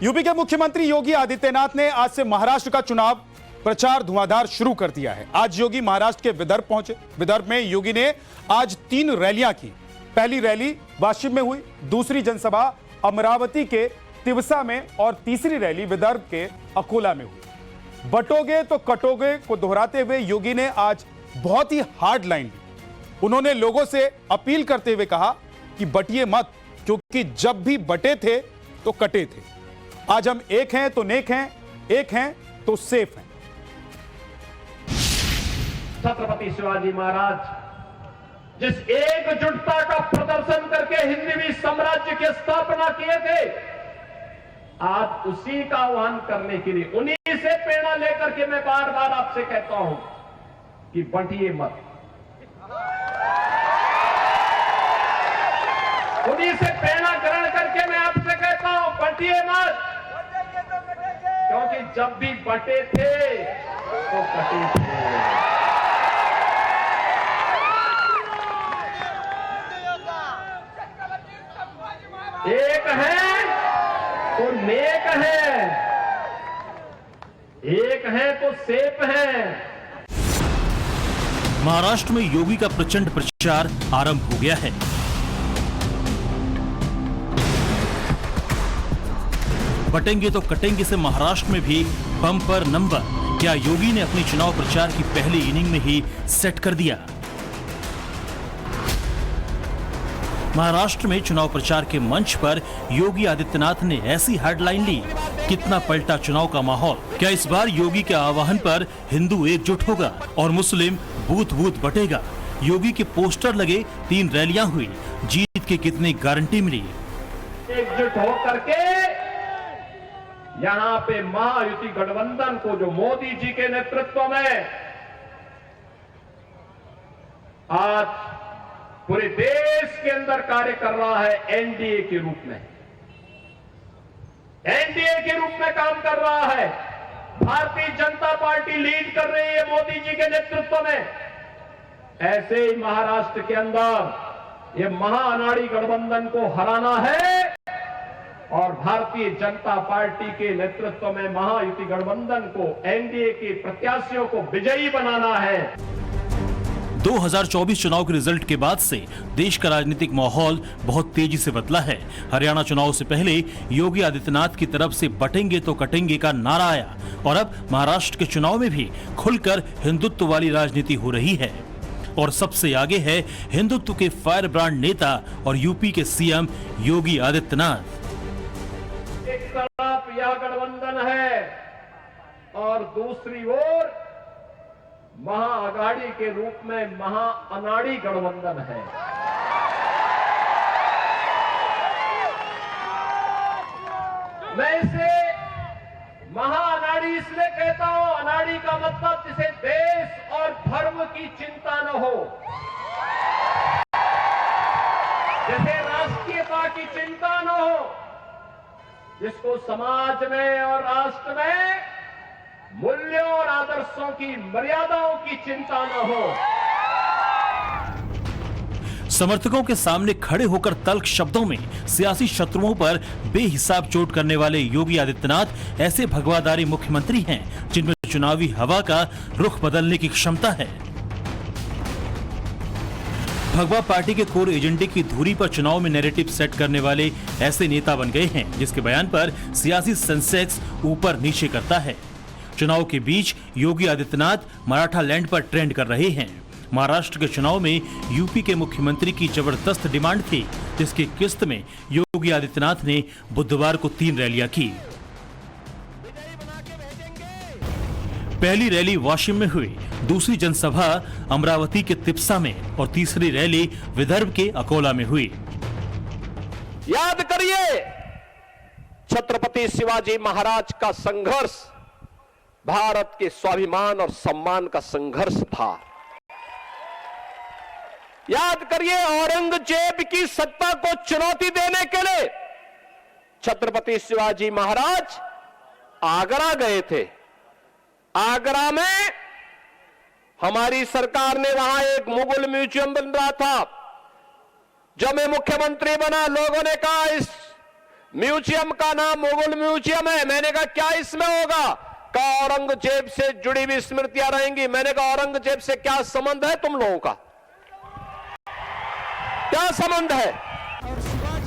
UP के मुख्यमंत्री योगी आदित्यनाथ ने आज से महाराष्ट्र का चुनाव प्रचार धुआंधार शुरू कर दिया है। आज योगी महाराष्ट्र के विदर्भ पहुंचे। विदर्भ में योगी ने आज 3 रैलियां की। पहली रैली वाशिम में हुई, दूसरी जनसभा अमरावती के तिवसा में और तीसरी रैली विदर्भ के अकोला में हुई। बटोगे तो कटोगे को दोहराते हुए योगी ने आज बहुत ही हार्ड लाइन ली। उन्होंने लोगों से अपील करते हुए कहा कि बटिए मत, क्योंकि जब भी बटे थे तो कटे थे। आज हम एक हैं तो नेक हैं, एक हैं तो सेफ हैं। छत्रपति शिवाजी महाराज जिस एकजुटता का प्रदर्शन करके हिंदवी साम्राज्य की स्थापना किए थे, आज उसी का आह्वान करने के लिए उन्हीं से प्रेरणा लेकर के मैं बार बार आपसे कहता हूं कि बंटिए मत। उन्हीं से प्रेरणा ग्रहण करके मैं आपसे कहता हूं बंटिए मत, क्योंकि जब भी बटे थे तो कटे थे। एक है तो नेक है, एक है तो सेफ है। महाराष्ट्र में योगी का प्रचंड प्रचार आरंभ हो गया है। बटेंगे तो कटेंगे से महाराष्ट्र में भी बम्पर नंबर क्या योगी ने अपनी चुनाव प्रचार की पहली इनिंग में ही सेट कर दिया। महाराष्ट्र में चुनाव प्रचार के मंच पर योगी आदित्यनाथ ने ऐसी हेडलाइन ली, कितना पलटा चुनाव का माहौल। क्या इस बार योगी के आह्वान पर हिंदू एकजुट होगा और मुस्लिम बूथ बूथ बटेगा। योगी के पोस्टर लगे, 3 रैलियां हुई, जीत की कितनी गारंटी मिली। एकजुट होकर के यहां पे महायुति गठबंधन को जो मोदी जी के नेतृत्व में आज पूरे देश के अंदर कार्य कर रहा है, एनडीए के रूप में, एनडीए के रूप में काम कर रहा है। भारतीय जनता पार्टी लीड कर रही है मोदी जी के नेतृत्व में। ऐसे ही महाराष्ट्र के अंदर ये महाअनाड़ी गठबंधन को हराना है और भारतीय जनता पार्टी के नेतृत्व में महायुति गठबंधन को, एनडीए के प्रत्याशियों को विजयी बनाना है। 2024 चुनाव के रिजल्ट के बाद से देश का राजनीतिक माहौल बहुत तेजी से बदला है। हरियाणा चुनाव से पहले योगी आदित्यनाथ की तरफ से बटेंगे तो कटेंगे का नारा आया और अब महाराष्ट्र के चुनाव में भी खुलकर हिंदुत्व वाली राजनीति हो रही है। और सबसे आगे है हिंदुत्व के फायर ब्रांड नेता और यूपी के सीएम योगी आदित्यनाथ। एक तरफ यह गठबंधन है और दूसरी ओर महाअघाड़ी के रूप में महाअनाड़ी गठबंधन है। मैं इसे महाअनाड़ी इसलिए कहता हूं, अनाड़ी का मतलब जिसे देश और धर्म की चिंता न हो, जैसे राष्ट्रीयता की चिंता न हो, जिसको समाज में और राष्ट्र में मूल्यों और आदर्शों की मर्यादाओं की चिंता न हो। समर्थकों के सामने खड़े होकर तल्ख शब्दों में सियासी शत्रुओं पर बेहिसाब चोट करने वाले योगी आदित्यनाथ ऐसे भगवादारी मुख्यमंत्री हैं जिनमें चुनावी हवा का रुख बदलने की क्षमता है। भगवा पार्टी के कोर एजेंडे की धुरी पर चुनाव में नैरेटिव सेट करने वाले ऐसे नेता बन गए हैं जिसके बयान पर सियासी सेंसेक्स ऊपर नीचे करता है। चुनाव के बीच योगी आदित्यनाथ मराठा लैंड पर ट्रेंड कर रहे हैं। महाराष्ट्र के चुनाव में यूपी के मुख्यमंत्री की जबरदस्त डिमांड थी, जिसकी किस्त में योगी आदित्यनाथ ने बुधवार को 3 रैलियां की। पहली रैली वाशिम में हुई, दूसरी जनसभा अमरावती के तिवसा में और तीसरी रैली विदर्भ के अकोला में हुई। याद करिए, छत्रपति शिवाजी महाराज का संघर्ष भारत के स्वाभिमान और सम्मान का संघर्ष था। याद करिए, औरंगजेब की सत्ता को चुनौती देने के लिए छत्रपति शिवाजी महाराज आगरा गए थे। आगरा में हमारी सरकार ने वहां एक मुगल म्यूजियम बन रहा था। जब मैं मुख्यमंत्री बना, लोगों ने कहा इस म्यूजियम का नाम मुगल म्यूजियम है। मैंने कहा क्या इसमें होगा? कहा औरंगजेब से जुड़ी हुई स्मृतियां रहेंगी। मैंने कहा औरंगजेब से क्या संबंध है तुम लोगों का? क्या संबंध है?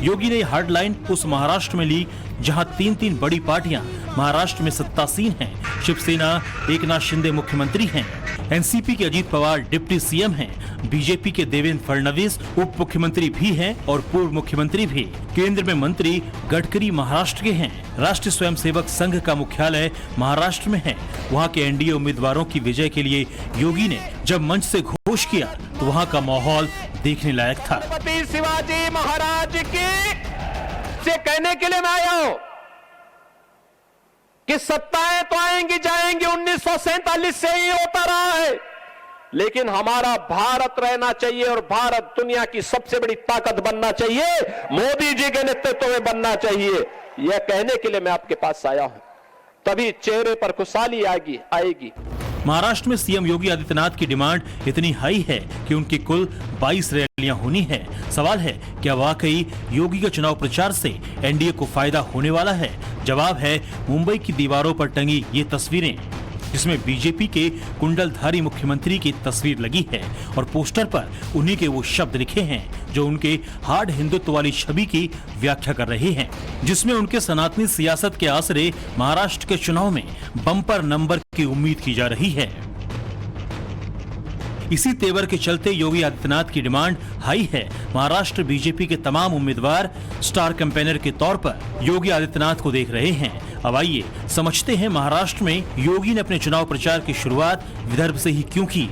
योगी ने हार्ड लाइन उस महाराष्ट्र में ली जहां तीन बड़ी पार्टियां महाराष्ट्र में सत्तासीन हैं। शिवसेना एकनाथ शिंदे मुख्यमंत्री हैं, एनसीपी के अजीत पवार डिप्टी सीएम हैं, बीजेपी के देवेंद्र फडणवीस उप मुख्यमंत्री भी हैं और पूर्व मुख्यमंत्री भी। केंद्र में मंत्री गडकरी महाराष्ट्र के हैं। राष्ट्रीय स्वयंसेवक संघ का मुख्यालय महाराष्ट्र में है। वहां के एनडीए उम्मीदवारों की विजय के लिए योगी ने जब मंच से घोष किया तो वहां का माहौल देखने लायक था। छत्रपति शिवाजी महाराज की से कहने के लिए मैं आया हूं कि सत्ताएं तो आएंगी जाएंगी, 1947 से ही होता रहा है, लेकिन हमारा भारत रहना चाहिए और भारत दुनिया की सबसे बड़ी ताकत बनना चाहिए, मोदी जी के नेतृत्व में बनना चाहिए। यह कहने के लिए मैं आपके पास आया हूं, तभी चेहरे पर खुशहाली आएगी। महाराष्ट्र में सीएम योगी आदित्यनाथ की डिमांड इतनी हाई है कि उनकी कुल 22 रैलियां होनी है। सवाल है क्या वाकई योगी के चुनाव प्रचार से एनडीए को फायदा होने वाला है? जवाब है मुंबई की दीवारों पर टंगी ये तस्वीरें, जिसमें बीजेपी के कुंडलधारी मुख्यमंत्री की तस्वीर लगी है और पोस्टर पर उन्हीं के वो शब्द लिखे हैं जो उनके हार्ड हिंदुत्व वाली छवि की व्याख्या कर रहे हैं, जिसमें उनके सनातनी सियासत के आसरे महाराष्ट्र के चुनाव में बम्पर नंबर की उम्मीद की जा रही है। इसी तेवर के चलते योगी आदित्यनाथ की डिमांड हाई है। महाराष्ट्र बीजेपी के तमाम उम्मीदवार स्टार कैंपेनर के तौर पर योगी आदित्यनाथ को देख रहे हैं। अब आइए समझते हैं महाराष्ट्र में योगी ने अपने चुनाव प्रचार की शुरुआत विदर्भ से ही क्यों की।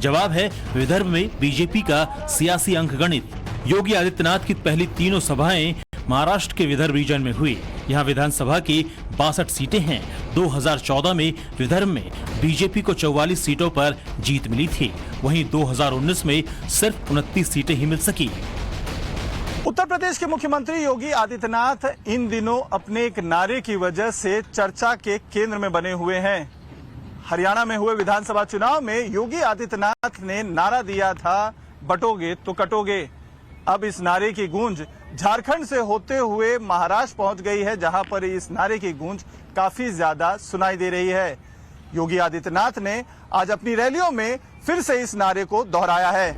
जवाब है विदर्भ में बीजेपी का सियासी अंकगणित। योगी आदित्यनाथ की पहली तीनों सभाएं महाराष्ट्र के विदर्भ रीजन में हुई। यहाँ विधानसभा की 62 सीटें हैं। 2014 में विदर्भ में बीजेपी को 44 सीटों पर जीत मिली थी, वहीं 2019 में सिर्फ 29 सीटें ही मिल सकी। उत्तर प्रदेश के मुख्यमंत्री योगी आदित्यनाथ इन दिनों अपने एक नारे की वजह से चर्चा के केंद्र में बने हुए हैं। हरियाणा में हुए विधानसभा चुनाव में योगी आदित्यनाथ ने नारा दिया था, बटोगे तो कटोगे। अब इस नारे की गूंज झारखंड से होते हुए महाराष्ट्र पहुंच गई है, जहां पर इस नारे की गूंज काफी ज्यादा सुनाई दे रही है। योगी आदित्यनाथ ने आज अपनी रैलियों में फिर से इस नारे को दोहराया है।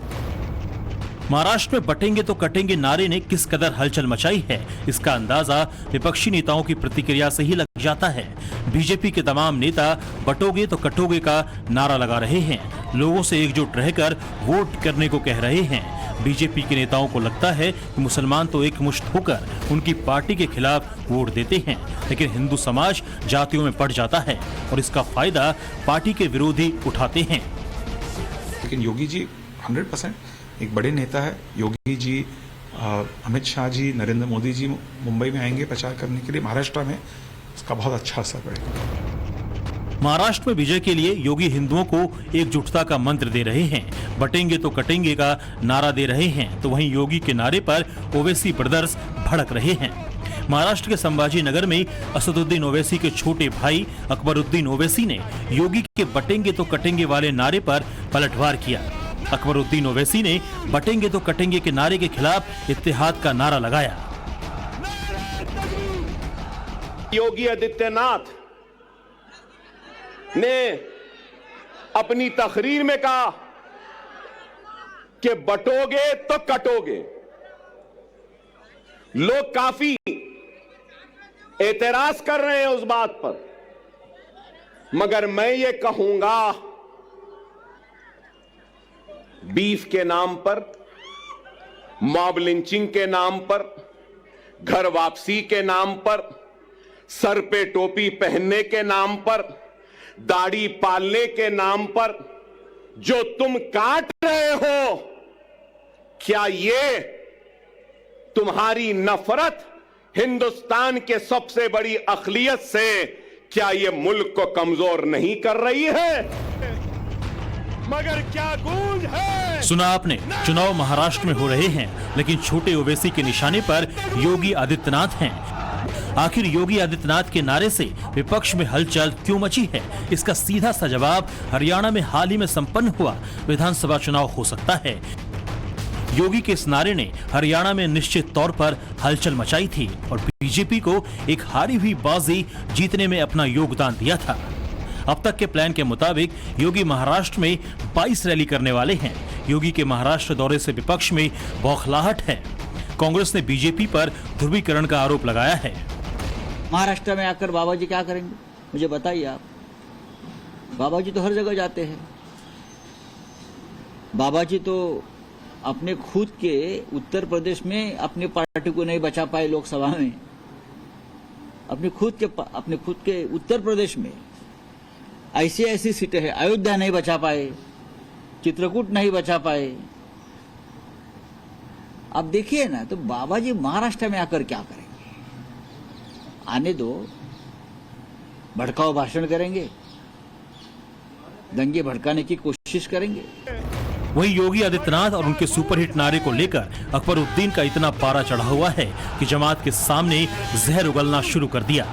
महाराष्ट्र में बटेंगे तो कटेंगे नारे ने किस कदर हलचल मचाई है, इसका अंदाजा विपक्षी नेताओं की प्रतिक्रिया से ही लग जाता है। बीजेपी के तमाम नेता बटोगे तो कटोगे का नारा लगा रहे हैं, लोगों से एकजुट रहकर वोट करने को कह रहे हैं। बीजेपी के नेताओं को लगता है कि मुसलमान तो एकमुश्त होकर उनकी पार्टी के खिलाफ वोट देते हैं, लेकिन हिंदू समाज जातियों में बढ़ जाता है और इसका फायदा पार्टी के विरोधी उठाते हैं। लेकिन योगी जी 100% एक बड़े नेता है। योगी जी अमित शाह जी, नरेंद्र मोदी जी मुंबई में आएंगे प्रचार करने के लिए, महाराष्ट्र में उसका बहुत अच्छा असर पड़ेगा। महाराष्ट्र में विजय के लिए योगी हिंदुओं को एकजुटता का मंत्र दे रहे हैं, बटेंगे तो कटेंगे का नारा दे रहे हैं, तो वहीं योगी के नारे पर ओवैसी ब्रदर्स भड़क रहे हैं। महाराष्ट्र के संभाजी नगर में असदुद्दीन ओवैसी के छोटे भाई अकबरुद्दीन ओवैसी ने योगी के बटेंगे तो कटेंगे वाले नारे पर पलटवार किया। अकबरुद्दीन ओवैसी ने बटेंगे तो कटेंगे के नारे के खिलाफ इत्तेहाद का नारा लगाया। योगी आदित्यनाथ ने अपनी तकरीर में कहा कि बटोगे तो कटोगे। लोग काफी एतराज कर रहे हैं उस बात पर, मगर मैं ये कहूंगा, बीफ के नाम पर, मॉब लिंचिंग के नाम पर, घर वापसी के नाम पर, सर पे टोपी पहनने के नाम पर, दाढ़ी पालने के नाम पर जो तुम काट रहे हो, क्या ये तुम्हारी नफरत हिंदुस्तान के सबसे बड़ी अक़लियत से, क्या ये मुल्क को कमजोर नहीं कर रही है? मगर क्या गूंज है? सुना आपने, चुनाव महाराष्ट्र में हो रहे हैं, लेकिन छोटे ओवैसी के निशाने पर योगी आदित्यनाथ हैं। आखिर योगी आदित्यनाथ के नारे से विपक्ष में हलचल क्यों मची है? इसका सीधा सा जवाब हरियाणा में हाल ही में संपन्न हुआ विधानसभा चुनाव हो सकता है। योगी के इस नारे ने हरियाणा में निश्चित तौर पर हलचल मचाई थी और बीजेपी को एक हारी हुई बाजी जीतने में अपना योगदान दिया था। अब तक के प्लान के मुताबिक योगी महाराष्ट्र में 22 रैली करने वाले हैं। योगी के महाराष्ट्र दौरे से विपक्ष में बौखलाहट है। कांग्रेस ने बीजेपी पर ध्रुवीकरण का आरोप लगाया है। महाराष्ट्र में आकर बाबा जी क्या करेंगे, मुझे बताइए आप। बाबा जी तो हर जगह जाते हैं। बाबा जी तो अपने खुद के उत्तर प्रदेश में अपनी पार्टी को नहीं बचा पाए लोकसभा में। अपने खुद के उत्तर प्रदेश में ऐसी सीटें हैं। अयोध्या नहीं बचा पाए, चित्रकूट नहीं बचा पाए। अब देखिए ना, तो बाबा जी महाराष्ट्र में आकर क्या करेंगे? आने दो, भड़काऊ भाषण करेंगे, दंगे भड़काने की कोशिश करेंगे। वहीं योगी आदित्यनाथ और उनके सुपरहिट नारे को लेकर अकबरुद्दीन का इतना पारा चढ़ा हुआ है कि जमात के सामने जहर उगलना शुरू कर दिया।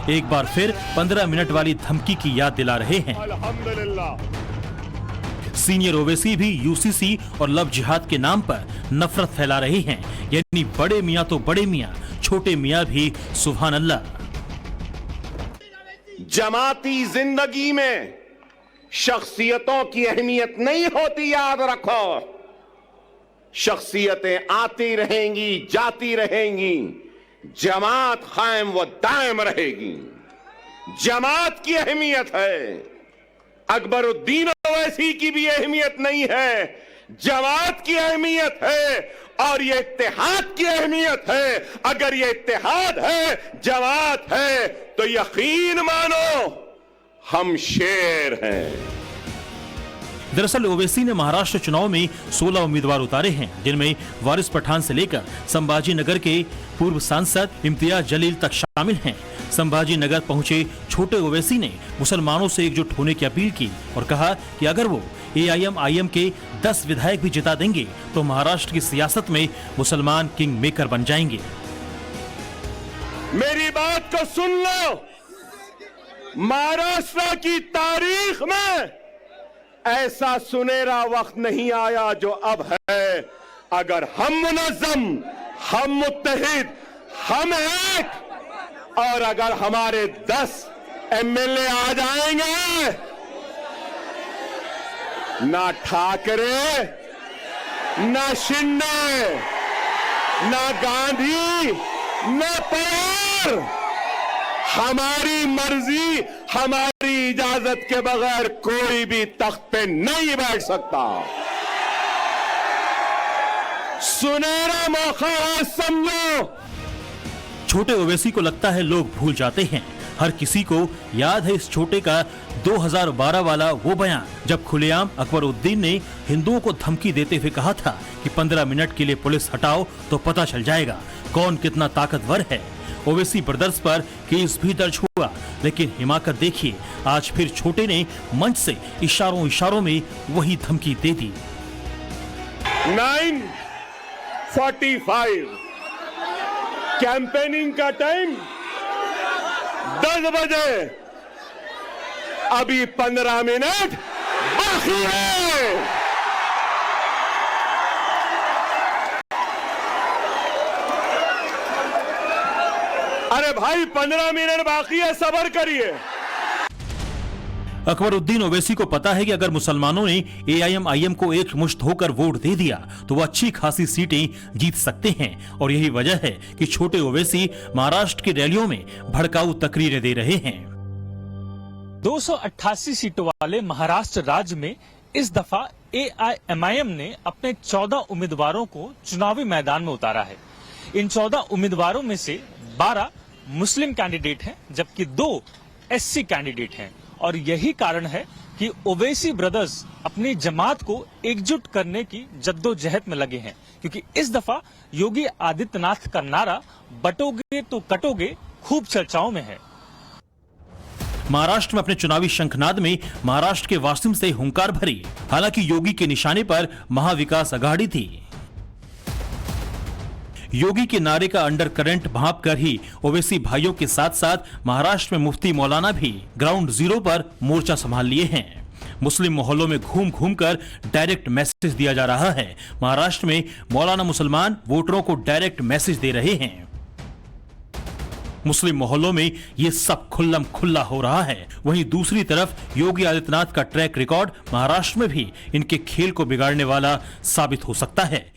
एक बार फिर 15 मिनट वाली धमकी की याद दिला रहे हैं। सीनियर ओवैसी भी यूसीसी और लव जिहाद के नाम पर नफरत फैला रहे हैं। यानी बड़े मियां तो बड़े मियां, छोटे मियां भी सुभान अल्लाह। जमाती जिंदगी में शख्सियतों की अहमियत नहीं होती, याद रखो। शख्सियतें आती रहेंगी, जाती रहेंगी, जमात कायम व दायम रहेगी। जमात की अहमियत है, अकबरुद्दीन ओवैसी की भी अहमियत नहीं है, जमात की अहमियत है। और ये इत्तेहाद की अहमियत है। अगर ये इत्तेहाद है, जमात है, तो यकीन मानो हम शेर हैं। दरअसल ओवैसी ने महाराष्ट्र चुनाव में 16 उम्मीदवार उतारे हैं, जिनमें वारिस पठान से लेकर संभाजी नगर के पूर्व सांसद इम्तियाज जलील तक शामिल हैं। संभाजी नगर पहुंचे छोटे ओवैसी ने मुसलमानों से एकजुट होने की अपील की और कहा कि अगर वो AIM-IM के 10 विधायक भी जिता देंगे तो महाराष्ट्र की सियासत में मुसलमान किंग मेकर बन जाएंगे। मेरी बात को सुन लो, महाराष्ट्र की तारीख में ऐसा सुनहरा वक्त नहीं आया जो अब है। अगर हम मुनज़्ज़म, हम मुत्तहिद, हम एक, और अगर हमारे 10 MLA आ जाएंगे, ना ठाकरे, ना शिंदे, ना गांधी, ना पवार, हमारी मर्जी, हमारी इजाजत के बगैर कोई भी तख्त पे नहीं बैठ सकता। सुनहरा मौका है, समझो। छोटे ओवैसी को लगता है लोग भूल जाते हैं। हर किसी को याद है इस छोटे का 2012 वाला वो बयान, जब खुलेआम अकबरुद्दीन ने हिंदुओं को धमकी देते हुए कहा था कि 15 मिनट के लिए पुलिस हटाओ तो पता चल जाएगा कौन कितना ताकतवर है। ओवैसी ब्रदर्स पर केस भी दर्ज हुआ, लेकिन हिमाकत देखिए, आज फिर छोटे ने मंच से इशारों में वही धमकी दे दी। 9:45 कैंपेनिंग का टाइम 10 बजे, अभी 15 मिनट बाकी है। अरे भाई 15 मिनट बाकी है, सब्र करिए। अकबरुद्दीन ओवैसी को पता है कि अगर मुसलमानों ने AIM-IM को एक मुश्त होकर वोट दे दिया तो वो अच्छी खासी सीटें जीत सकते हैं, और यही वजह है कि छोटे ओवैसी महाराष्ट्र की रैलियों में भड़काऊ तकरीरें दे रहे हैं। 288 सीटों वाले महाराष्ट्र राज्य में इस दफा AIM-IM ने अपने 14 उम्मीदवारों को चुनावी मैदान में उतारा है। इन 14 उम्मीदवारों में से 12 मुस्लिम कैंडिडेट हैं, जबकि 2 SC कैंडिडेट हैं। और यही कारण है कि ओवैसी ब्रदर्स अपनी जमात को एकजुट करने की जद्दोजहद में लगे हैं, क्योंकि इस दफा योगी आदित्यनाथ का नारा बटोगे तो कटोगे खूब चर्चाओं में है। महाराष्ट्र में अपने चुनावी शंखनाद में महाराष्ट्र के वासिम से हुंकार भरी। हालांकि योगी के निशाने पर महाविकास अघाड़ी थी। योगी के नारे का अंडर करंट भांप कर ही ओवैसी भाइयों के साथ साथ महाराष्ट्र में मुफ्ती मौलाना भी ग्राउंड जीरो पर मोर्चा संभाल लिए हैं। मुस्लिम मोहल्लों में घूम घूम कर डायरेक्ट मैसेज दिया जा रहा है। महाराष्ट्र में मौलाना मुसलमान वोटरों को डायरेक्ट मैसेज दे रहे हैं। मुस्लिम मोहल्लों में ये सब खुल्लम खुल्ला हो रहा है। वहीं दूसरी तरफ योगी आदित्यनाथ का ट्रैक रिकॉर्ड महाराष्ट्र में भी इनके खेल को बिगाड़ने वाला साबित हो सकता है।